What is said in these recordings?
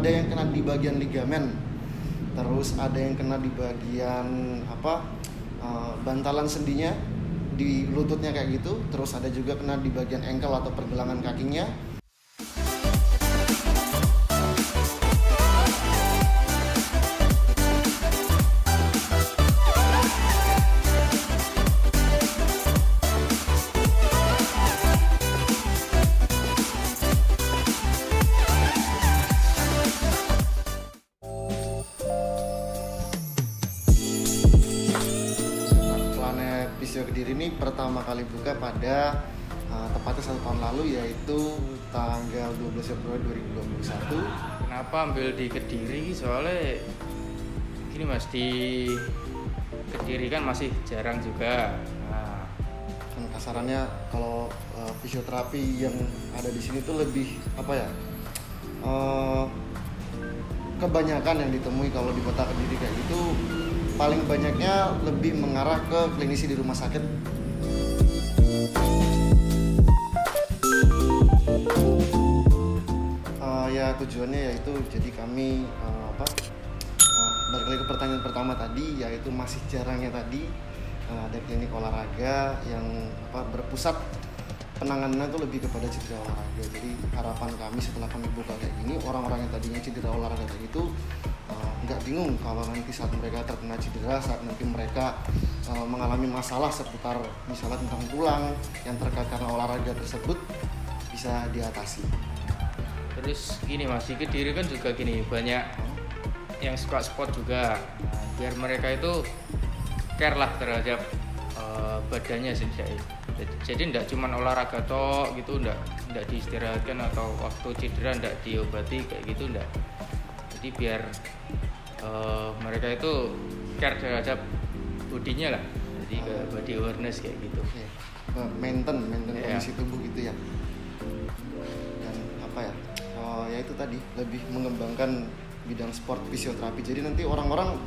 ada yang kena di bagian ligamen, terus ada yang kena di bagian bantalan sendinya di lututnya kayak gitu, terus ada juga kena di bagian ankle atau pergelangan kakinya. Fisio Kediri ini pertama kali buka pada tepatnya 1 tahun lalu, yaitu tanggal 12 Februari 2021. Kenapa ambil di Kediri? Soalnya gini mas, di Kediri kan masih jarang juga. Nah, Kan kasarannya kalau fisioterapi yang ada di sini tuh lebih kebanyakan yang ditemui kalau di kota Kediri kayak gitu, paling banyaknya lebih mengarah ke klinisi di rumah sakit. Ya tujuannya yaitu jadi kami balik lagi ke pertanyaan pertama tadi, yaitu masih jarangnya tadi ada klinik olahraga yang berpusat penanganannya itu lebih kepada cedera olahraga. Jadi harapan kami setelah kami buka kayak gini, orang-orang yang tadinya cedera olahraga kayak gitu nggak bingung kalau nanti saat mereka terkena cedera, saat nanti mereka mengalami masalah seputar misalnya tentang tulang yang terkait karena olahraga tersebut bisa diatasi. terus gini mas, di Kediri kan juga gini, banyak yang suka sport juga. Nah, biar mereka itu care lah terhadap badannya sendiri. Jadi tidak cuma olahraga tok gitu, tidak diistirahatkan atau waktu cedera tidak diobati kayak gitu, tidak. Jadi biar mereka itu care terhadap bodinya lah, jadi ke body awareness kayak gitu. Maintain kondisi tubuh gitu ya. Dan ya itu tadi lebih mengembangkan bidang sport fisioterapi. Jadi nanti orang-orang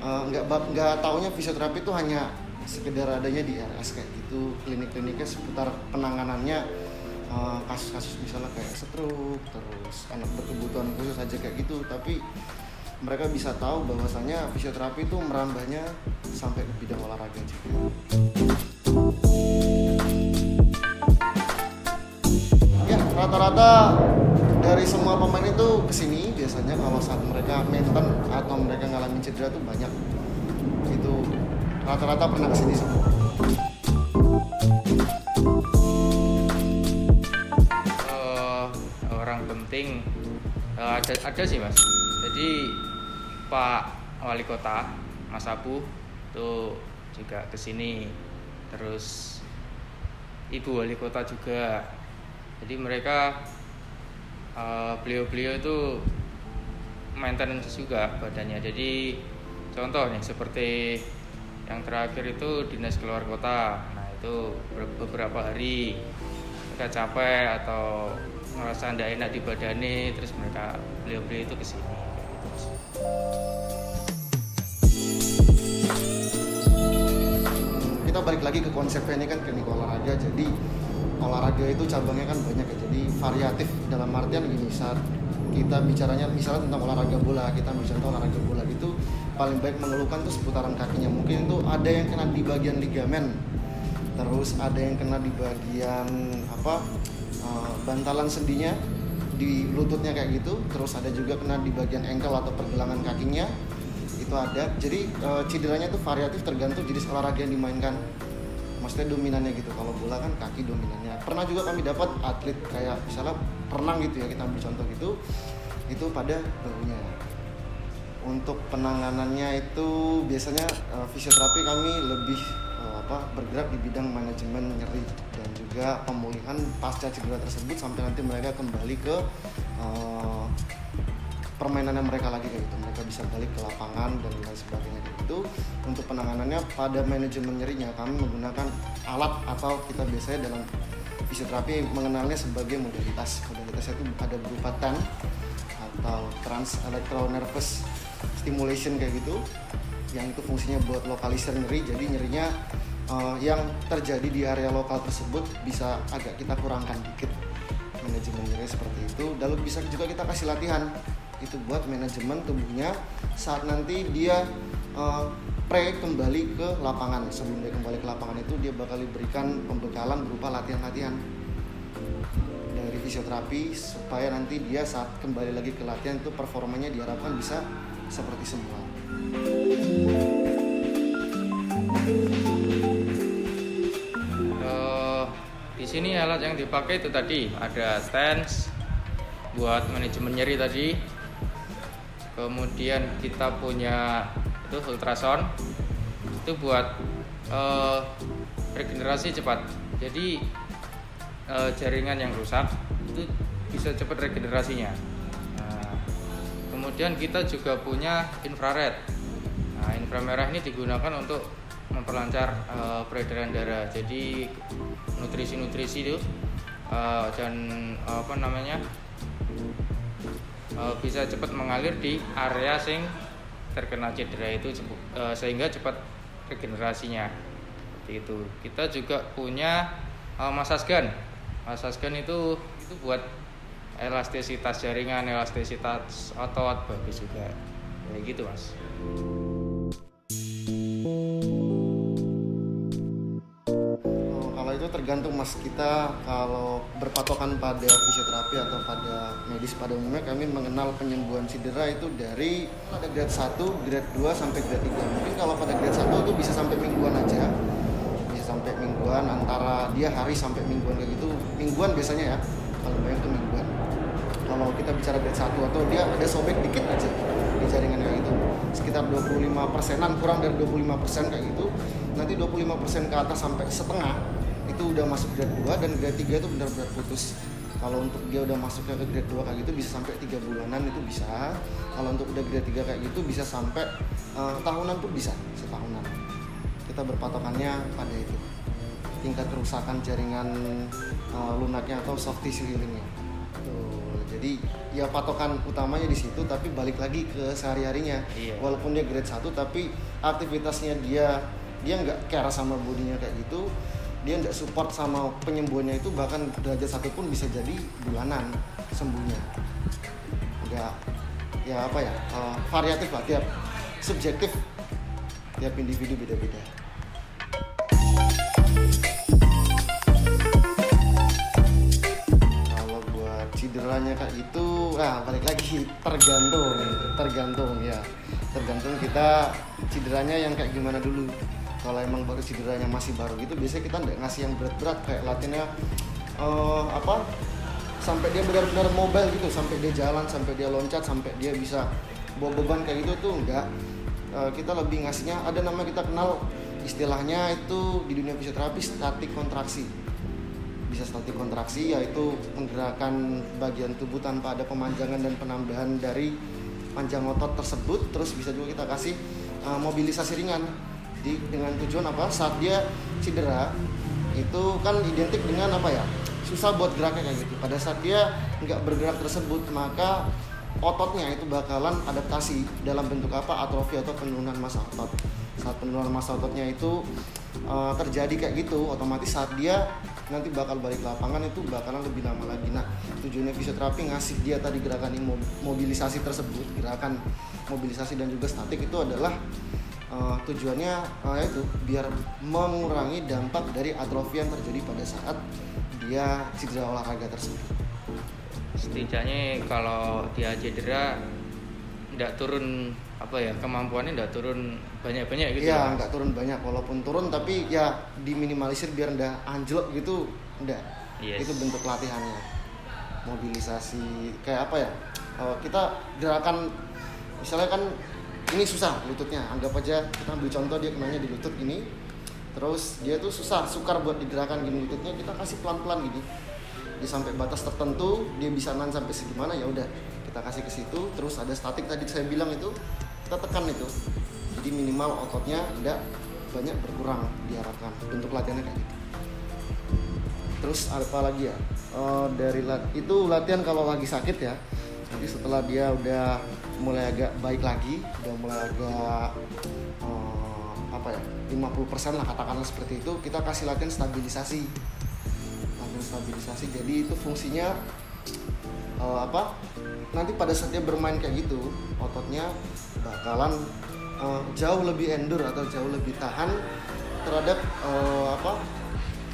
nggak taunya fisioterapi itu hanya sekedar adanya di RS kayak gitu, klinik-kliniknya seputar penanganannya kasus-kasus misalnya kayak stroke, terus anak berkebutuhan khusus aja kayak gitu, tapi mereka bisa tahu bahwasanya fisioterapi itu merambahnya sampai ke bidang olahraga juga. Ya, rata-rata dari semua pemain itu kesini biasanya kalau saat mereka maintenance atau mereka ngalamin cedera tuh banyak. Itu rata-rata pernah kesini semua. Orang penting ada sih mas. Jadi Pak Wali Kota Mas Abu itu juga kesini, terus Ibu Wali Kota juga. Jadi mereka beliau-beliau itu maintenance juga badannya. Jadi contoh nih seperti yang terakhir itu dinas keluar kota. Nah itu beberapa hari mereka capek atau ngerasa tidak enak di badannya, terus mereka beliau-beliau itu kesini. Kita balik lagi ke konsepnya, ini kan klinik olahraga, jadi olahraga itu cabangnya kan banyak ya, jadi variatif dalam artian gini, saat kita bicaranya misalnya tentang olahraga bola, kita bicara tentang olahraga bola itu paling baik mengeluhkan tuh seputaran kakinya, mungkin itu ada yang kena di bagian ligamen, terus ada yang kena di bagian bantalan sendinya di lututnya kayak gitu, terus ada juga kena di bagian ankle atau pergelangan kakinya itu ada. Jadi cederanya tuh variatif tergantung jenis olahraga yang dimainkan, maksudnya dominannya gitu. Kalau bola kan kaki dominannya. Pernah juga kami dapat atlet kayak misalnya renang gitu ya, kita ambil contoh gitu, itu pada bahunya. Untuk penanganannya itu biasanya fisioterapi kami lebih bergerak di bidang manajemen nyeri dan juga pemulihan pasca cedera tersebut sampai nanti mereka kembali ke permainannya mereka lagi kayak gitu, mereka bisa balik ke lapangan dan lain sebagainya kayak gitu. Untuk penanganannya pada manajemen nyerinya kami menggunakan alat atau kita biasanya dalam fisioterapi mengenalnya sebagai modalitas. Modalitasnya itu ada berupa TEN atau Trans Electronervous Stimulation kayak gitu, yang itu fungsinya buat lokalisir nyeri. Jadi nyerinya yang terjadi di area lokal tersebut bisa agak kita kurangkan dikit, manajemen nyeri seperti itu. Lalu bisa juga kita kasih latihan itu buat manajemen tubuhnya saat nanti dia kembali ke lapangan. Sebelum dia kembali ke lapangan itu dia bakal diberikan pembekalan berupa latihan-latihan dari fisioterapi supaya nanti dia saat kembali lagi ke latihan itu performanya diharapkan bisa seperti semula. Di sini alat yang dipakai itu tadi ada TENS buat manajemen nyeri tadi. Kemudian kita punya itu ultrasound itu buat regenerasi cepat. Jadi jaringan yang rusak itu bisa cepat regenerasinya. Nah, kemudian kita juga punya infrared. Nah, inframerah ini digunakan untuk memperlancar peredaran darah. Jadi nutrisi itu dan bisa cepat mengalir di area sing terkena cedera itu sehingga cepat regenerasinya. Seperti itu. Kita juga punya massage gun itu buat elastisitas jaringan, elastisitas otot bagus juga. Kayak gitu, Mas. Kalau itu tergantung, Mas. Kita kalau berpatokan pada fisioterapi atau pada medis pada umumnya, kami mengenal penyembuhan cedera itu dari ada grade 1, grade 2 sampai grade 3. Mungkin kalau pada grade 1 itu bisa sampai mingguan aja. Bisa sampai mingguan, antara dia hari sampai mingguan kayak gitu. Mingguan biasanya ya. Paling banyak itu mingguan. Kalau kita bicara grade 1 atau dia ada sobek dikit aja di jaringan kayak gitu. Sekitar 25%-an, kurang dari 25% kayak gitu. Nanti 25% ke atas sampai setengah itu udah masuk grade 2, dan grade 3 itu benar-benar putus. Kalau untuk dia udah masuk ke grade 2 kayak gitu bisa sampai 3 bulanan itu bisa. Kalau untuk udah grade 3 kayak gitu bisa sampai tahunan pun bisa, setahunan. Kita berpatokannya pada itu. Tingkat kerusakan jaringan lunaknya atau soft tissue healingnya. Jadi ya patokan utamanya di situ, tapi balik lagi ke sehari-harinya. Iya. Walaupun dia grade 1 tapi aktivitasnya dia nggak care sama bodinya kayak gitu, dia nggak support sama penyembuhannya itu, bahkan derajat 1 pun bisa jadi bulanan sembuhnya. Nggak, ya apa ya, variatif lah, tiap subjektif, tiap individu beda-beda. Kalau buat cederanya kayak gitu, balik lagi tergantung ya. Tergantung kita cederanya yang kayak gimana dulu. Kalau emang baru cederanya masih baru gitu, biasanya kita nggak ngasih yang berat-berat kayak latihannya sampai dia benar-benar mobile gitu, sampai dia jalan, sampai dia loncat, sampai dia bisa bawa beban kayak gitu tuh enggak. Kita lebih ngasihnya, ada nama kita kenal istilahnya itu di dunia fisioterapi statik kontraksi. Bisa statik kontraksi yaitu menggerakkan bagian tubuh tanpa ada pemanjangan dan penambahan dari panjang otot tersebut. Terus bisa juga kita kasih mobilisasi ringan. Jadi dengan tujuan apa? Saat dia cedera itu kan identik dengan apa ya? Susah buat geraknya kayak gitu. Pada saat dia nggak bergerak tersebut, maka ototnya itu bakalan adaptasi dalam bentuk apa? Atrofi atau penurunan massa otot. Saat penurunan massa ototnya itu terjadi kayak gitu, otomatis saat dia nanti bakal balik ke lapangan itu bakalan lebih lama lagi. Nah, tujuannya fisioterapi ngasih dia tadi gerakan mobilisasi tersebut, gerakan mobilisasi dan juga statik itu adalah tujuannya itu biar mengurangi dampak dari atrofi yang terjadi pada saat dia cedera olahraga tersebut. Setidaknya kalau dia cedera nggak turun kemampuannya nggak turun banyak-banyak gitu. Iya, nggak turun banyak, walaupun turun tapi ya diminimalisir biar nggak anjlok gitu, nggak. Yes. Itu bentuk latihannya. Mobilisasi kayak apa ya? Kita gerakan misalnya kan ini susah lututnya, anggap aja kita ambil contoh dia kenanya di lutut ini, terus dia tuh sukar buat digerakkan gini lututnya, kita kasih pelan-pelan gini, dia sampai batas tertentu dia bisa nahan sampai segimana, ya udah kita kasih ke situ. Terus ada statik tadi saya bilang itu kita tekan itu, jadi minimal ototnya tidak banyak berkurang diharapkan. Bentuk latihannya kayak gitu. Terus apa lagi ya, dari itu latihan kalau lagi sakit ya. Nanti setelah dia udah mulai agak baik lagi, udah mulai agak 50% lah katakanlah seperti itu, kita kasih latihan stabilisasi. Jadi itu fungsinya nanti pada saat dia bermain kayak gitu ototnya bakalan jauh lebih endure atau jauh lebih tahan terhadap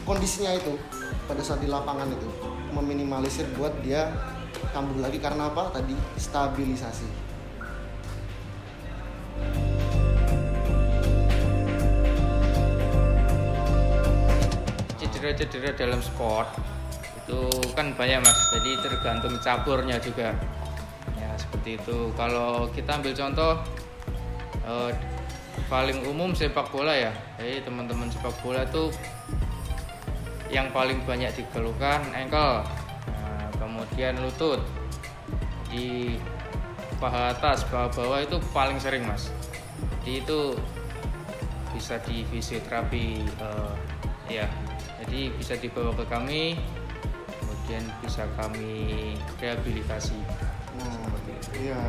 kondisinya itu pada saat di lapangan itu, meminimalisir buat dia kambuh lagi karena apa tadi stabilisasi. Cedera-cedera dalam sport itu kan banyak mas, jadi tergantung caburnya juga ya seperti itu. Kalau kita ambil contoh paling umum sepak bola ya, jadi teman-teman sepak bola itu yang paling banyak dikeluhkan ankle, kemudian lutut, di paha atas, paha bawah itu paling sering mas. Jadi itu bisa di fisioterapi ya, jadi bisa dibawa ke kami, kemudian bisa kami rehabilitasi. Nah, iya.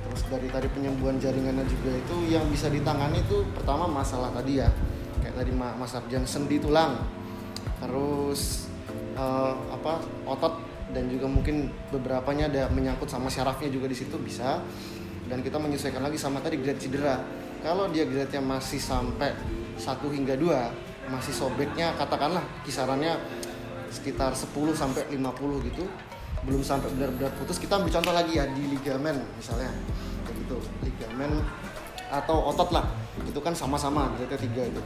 Terus dari tadi penyembuhan jaringannya juga itu yang bisa ditangani itu pertama masalah tadi ya, kayak tadi Mas Arjan, sendi tulang, terus otot, dan juga mungkin beberapanya ada menyangkut sama syarafnya juga di situ bisa. Dan kita menyesuaikan lagi sama tadi grade cedera. Kalau dia grade-nya masih sampai 1 hingga 2, masih sobeknya katakanlah kisarannya sekitar 10 sampai 50 gitu, belum sampai benar-benar putus, kita ambil contoh lagi ya di ligamen misalnya kayak gitu, ligamen atau otot lah, itu kan sama-sama grade 3 itu.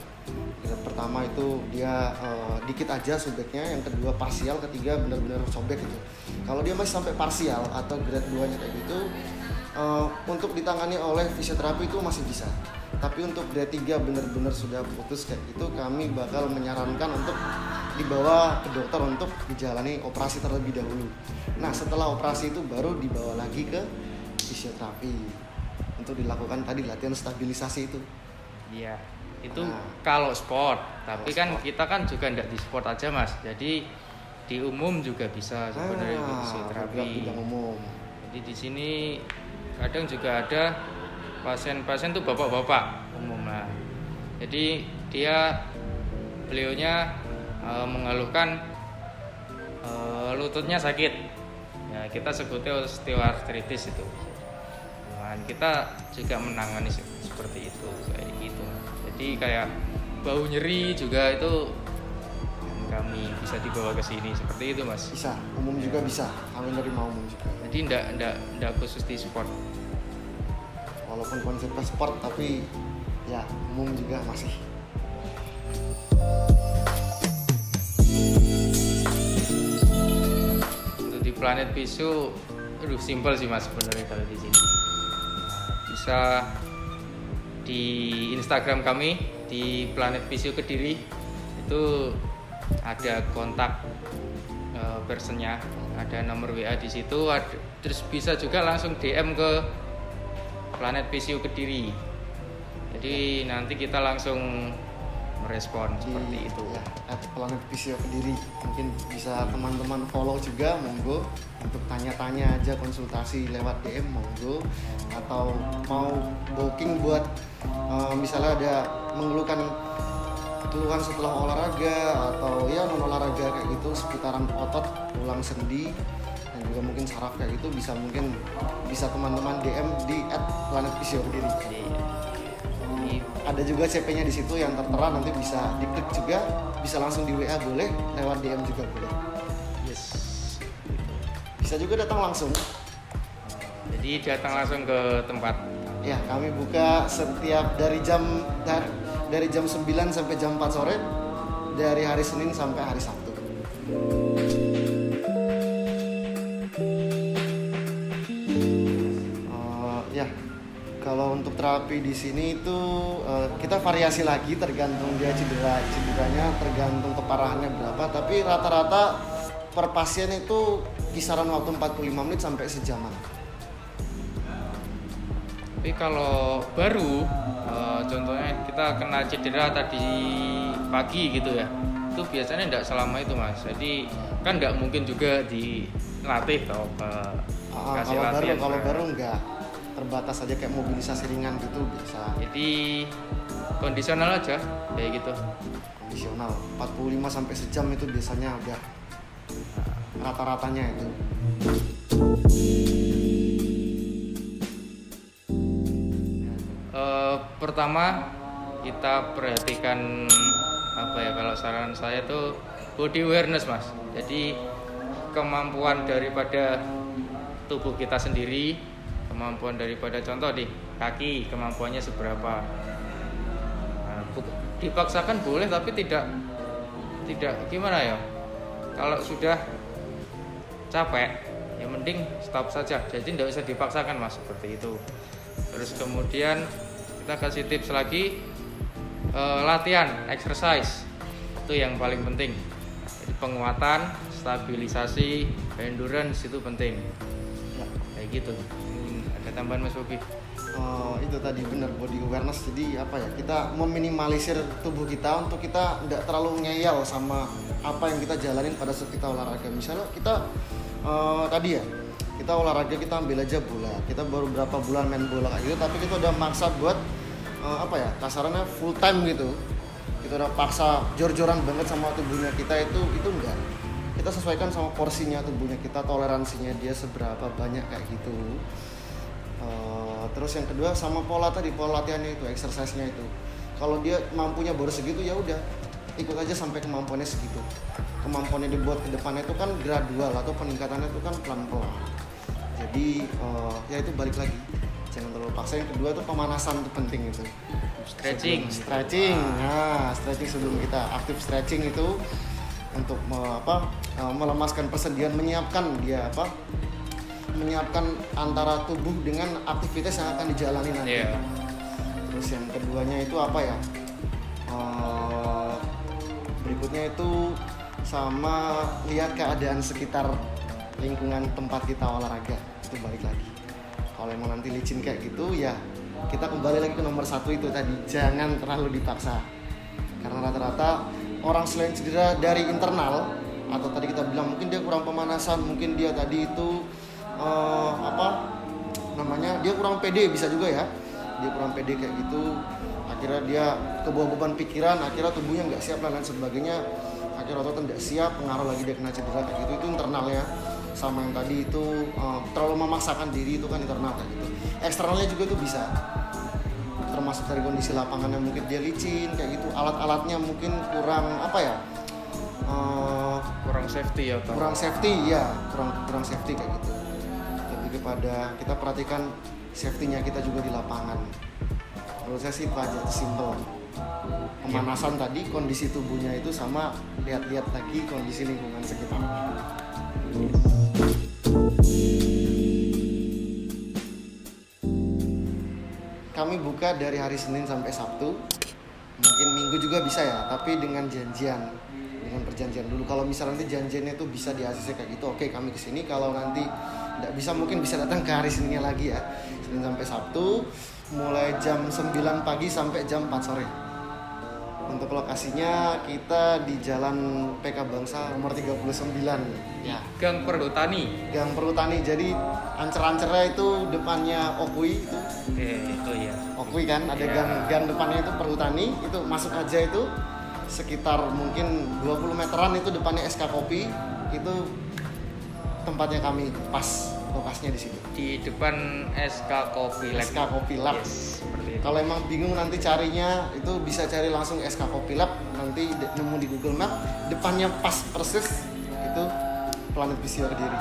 Grade pertama itu dia dikit aja sobeknya, yang kedua parsial, ketiga benar-benar sobek gitu. Kalau dia masih sampai parsial atau grade 2-nya kayak gitu, untuk ditangani oleh fisioterapi itu masih bisa. Tapi untuk grade 3 benar-benar sudah putus kayak gitu, kami bakal menyarankan untuk dibawa ke dokter untuk dijalani operasi terlebih dahulu. Nah, setelah operasi itu baru dibawa lagi ke fisioterapi untuk dilakukan tadi latihan stabilisasi itu. Iya, itu kalau sport. Tapi kan sport, kita kan juga enggak di sport aja mas. Jadi di umum juga bisa sebenarnya fisioterapi. Bidang umum. Jadi di sini kadang juga ada pasien-pasien tuh bapak-bapak umum lah. Jadi beliaunya mengeluhkan lututnya sakit. Ya, kita sebutnya osteoartritis itu. Dan kita juga menangani seperti itu kayak gitu. Jadi kayak bau nyeri juga itu kami bisa dibawa ke sini seperti itu mas. Bisa, umum juga bisa. Kami nerima umum juga. Jadi enggak khusus di sport. Walaupun konsepnya sport tapi ya umum juga masih. Untuk di Planet Physio, simpel sih mas sebenarnya kalau di sini. Bisa di Instagram kami di Planet Physio Kediri itu ada kontak personnya, ada nomor WA di situ, terus bisa juga langsung DM ke Planet Physio Kediri. Jadi nanti kita langsung merespon seperti itu. Ya, Planet Physio Kediri. Mungkin bisa teman-teman follow juga, monggo. Untuk tanya-tanya aja, konsultasi lewat DM, monggo. Atau mau booking buat misalnya ada mengeluhkan keluhan setelah olahraga atau ya non olahraga kayak gitu seputaran otot, tulang, sendi, dan juga mungkin saraf kayak gitu, bisa teman-teman DM di @planetphysio_kediri. Ada juga CP-nya di situ yang tertera, nanti bisa diklik juga, bisa langsung di WA boleh, lewat DM juga boleh. Yes. Bisa juga datang langsung. Jadi datang langsung ke tempat. Ya, kami buka setiap dari jam 9 sampai jam 4 sore, dari hari Senin sampai hari Sabtu. Ya, kalau untuk terapi di sini itu kita variasi lagi tergantung dia cederanya, tergantung keparahannya berapa. Tapi rata-rata per pasien itu kisaran waktu 45 menit sampai sejaman. Tapi kalau baru, contohnya kita kena cedera tadi pagi gitu ya, itu biasanya tidak selama itu mas. Jadi kan nggak mungkin juga dilatih atau kasih latihan. Kalau baru nggak, terbatas aja kayak mobilisasi ringan gitu bisa. Jadi kondisional aja kayak gitu. Kondisional 45 sampai sejam itu biasanya udah rata-ratanya itu. Pertama kita perhatikan apa ya, kalau saran saya tuh body awareness mas. Jadi kemampuan daripada tubuh kita sendiri, kemampuan daripada contoh di kaki, kemampuannya seberapa. Nah, dipaksakan boleh tapi tidak gimana ya, kalau sudah capek ya mending stop saja, jadi tidak usah dipaksakan mas, seperti itu. Terus kemudian kita kasih tips lagi, latihan, exercise itu yang paling penting. Jadi penguatan, stabilisasi, endurance itu penting ya, kayak gitu. Ada tambahan mas Bobi? Itu tadi benar, body awareness. Jadi apa ya, kita meminimalisir tubuh kita untuk kita tidak terlalu ngeyel sama apa yang kita jalanin pada saat kita olahraga. Misalnya kita tadi ya, kita olahraga, kita ambil aja bola, kita baru berapa bulan main bola kayak gitu, tapi kita udah maksa buat apa ya, kasarannya full time gitu. Kita udah paksa jor-joran banget sama tubuhnya kita, itu enggak. Kita sesuaikan sama porsinya tubuhnya kita, toleransinya dia seberapa banyak kayak gitu. Terus yang kedua sama pola latihannya itu, exercise-nya itu. Kalau dia mampunya baru segitu ya udah, ikut aja sampai kemampuannya segitu. Kemampuannya dibuat ke depannya itu kan gradual, atau peningkatannya itu kan pelan-pelan. Jadi ya itu balik lagi, jangan terlalu paksa. Yang kedua itu pemanasan itu penting itu. Stretching. Nah, stretching sebelum kita aktif, stretching itu untuk melemaskan persendian, menyiapkan antara tubuh dengan aktivitas yang akan dijalani nanti. Yeah. Terus yang keduanya itu apa ya? Berikutnya itu sama lihat keadaan sekitar lingkungan tempat kita olahraga, itu balik lagi. Kalau emang nanti licin kayak gitu ya, kita kembali lagi ke nomor 1 itu tadi, jangan terlalu dipaksa. Karena rata-rata orang selain cedera dari internal, atau tadi kita bilang mungkin dia kurang pemanasan, mungkin dia tadi itu dia kurang pede, bisa juga ya, dia kurang pede kayak gitu, akhirnya dia kebawa beban pikiran, akhirnya tubuhnya nggak siap dan lain sebagainya, akhirnya otot tidak siap, pengaruh lagi dia kena cedera kayak gitu. Itu internalnya. Sama yang tadi itu terlalu memaksakan diri, itu kan internal kayak gitu. Eksternalnya juga tuh bisa, termasuk dari kondisi lapangannya, mungkin dia licin kayak gitu, alat-alatnya mungkin kurang kurang safety ya, kurang safety kayak gitu. Lebih kepada kita perhatikan safety-nya kita juga di lapangan. Menurut saya sih itu aja, simple. Pemanasan tadi, kondisi tubuhnya itu, sama lihat-lihat lagi kondisi lingkungan sekitar. Kami buka dari hari Senin sampai Sabtu. Mungkin Minggu juga bisa ya, tapi dengan perjanjian dulu. Kalau misalnya nanti janjiannya itu bisa di ACC kayak gitu, oke kami kesini. Kalau nanti tidak bisa, mungkin bisa datang ke hari Seninnya lagi ya, Senin sampai Sabtu, mulai jam 9 pagi sampai jam 4 sore. Untuk lokasinya kita di Jalan PK Bangsa nomor 39 ya. Gang Perhutani. Jadi ancer-ancernya itu depannya Okui itu. Itu ya. Okui kan, ada gang depannya itu Perhutani, itu masuk aja itu. Sekitar mungkin 20 meteran itu depannya SK Kopi, itu tempatnya kami, pas lokasinya di situ. Di depan SK Kopi Lab. SK Kopi Lab. Yes, seperti itu. Kalau emang bingung nanti carinya, itu bisa cari langsung SK Kopi Lab, nanti nemu di Google Map, depannya pas persis itu Planet Visio Kediri.